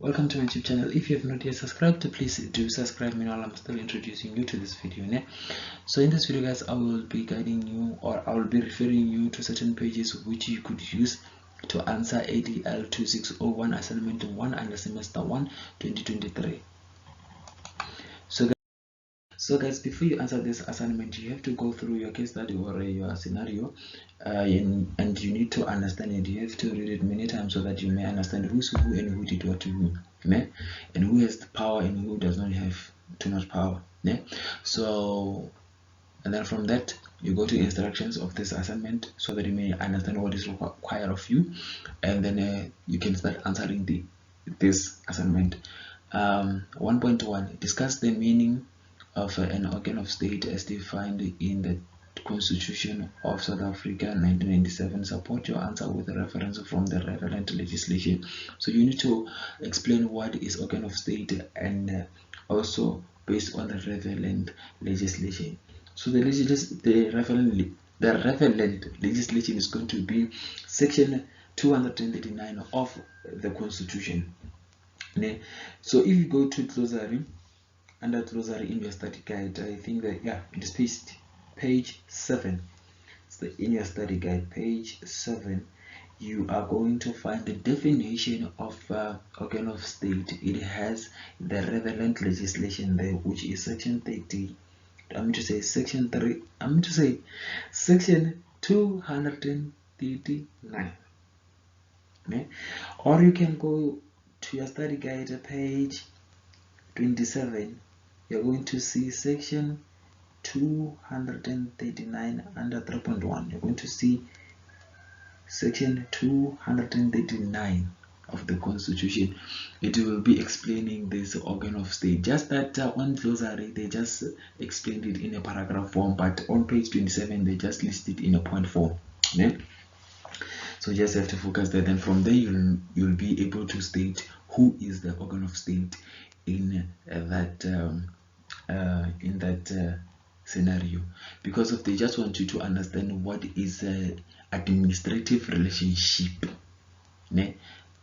Welcome to my YouTube channel. If you have not yet subscribed, please do subscribe. Meanwhile, I'm still introducing you to this video. So in this video, guys, I will be guiding you, or I will be referring you to certain pages which you could use to answer ADL 2601 assignment 1 under semester 1 2023. So guys, before you answer this assignment, you have to go through your case study or your scenario, and you need to understand it. You have to read it many times so that you may understand who's who and who did what to who, and who has the power and who does not have too much power. So, and then from that you go to instructions of this assignment so that you may understand what is required of you, and then you can start answering this assignment. 1.1, discuss the meaning of an organ of state as defined in the Constitution of South Africa 1997. Support your answer with a reference from the relevant legislation. So you need to explain what is organ of state, and also based on the relevant legislation. So the relevant legislation is going to be section 239 of the Constitution. So if you go to glossary, under glossary in your study guide, I think that it is page 7. So in your study guide, page 7, you are going to find the definition of organ of state. It has the relevant legislation there, which is section 30. Section 239. Or you can go to your study guide, page 27. You're going to see section 239 under 3.1. You're going to see section 239 of the Constitution. It will be explaining this organ of state. Just that on glossary they just explained it in a paragraph form, but on page 27 they just list it in a point form. So you just have to focus there. Then from there you'll be able to state who is the organ of state in that scenario, because they just want you to understand what is administrative relationship.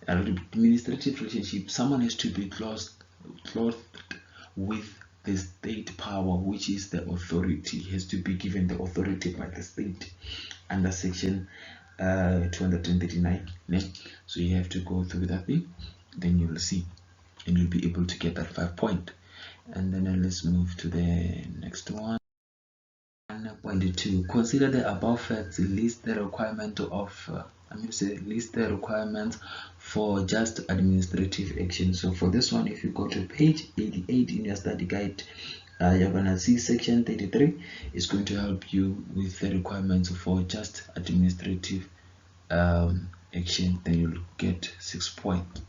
Administrative relationship, someone has to be clothed with the state power, which is the authority, has to be given the authority by the state under section 239. So you have to go through that thing, then you will see, and you'll be able to get that 5 point. And then let's move to the next one. 1.2, consider the above facts, list the requirement of list the requirements for just administrative action. So for this one, if you go to page 88 in your study guide, you're gonna see section 33 is going to help you with the requirements for just administrative action. Then you'll get 6 points.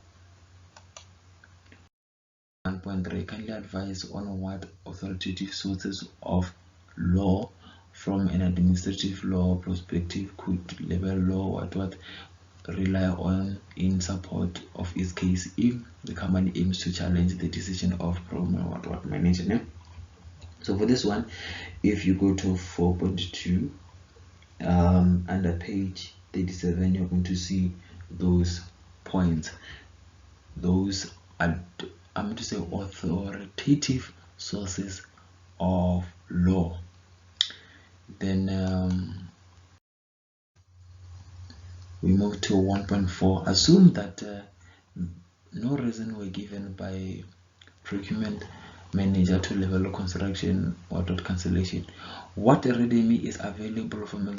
1.3, kindly advise on what authoritative sources of law from an administrative law perspective could label law what rely on in support of its case if the company aims to challenge the decision of what manager. So for this one, if you go to 4.2 under page 37, you're going to see those points. Those are authoritative sources of law. Then we move to 1.4. Assume that no reason were given by procurement manager to level construction or cancellation. What remedy is available from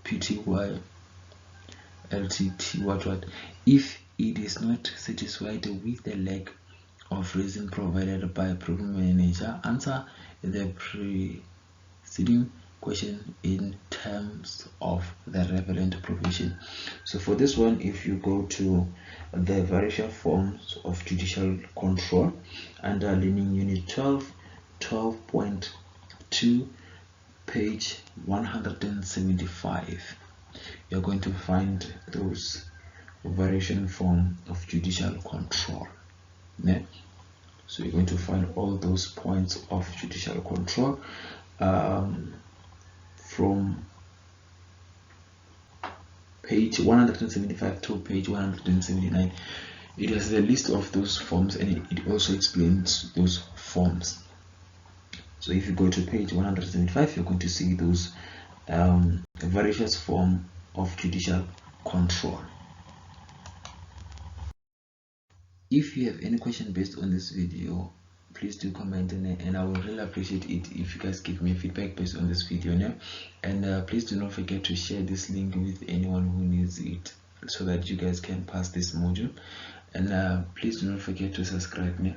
Pty Ltd if it is not satisfied with the lack of reason provided by procurement manager? Answer the preceding question in terms of the relevant provision. So for this one, if you go to the various forms of judicial control under Learning Unit 12.2, page 175, you're going to find those variation form of judicial control. So you're going to find all those points of judicial control from page 175 to page 179. It has the list of those forms, and it also explains those forms. So if you go to page 175, you're going to see those various forms of judicial control. If you have any question based on this video, please do comment, and I will really appreciate it if you guys give me feedback based on this video now. And please do not forget to share this link with anyone who needs it, so that you guys can pass this module. And please do not forget to subscribe me.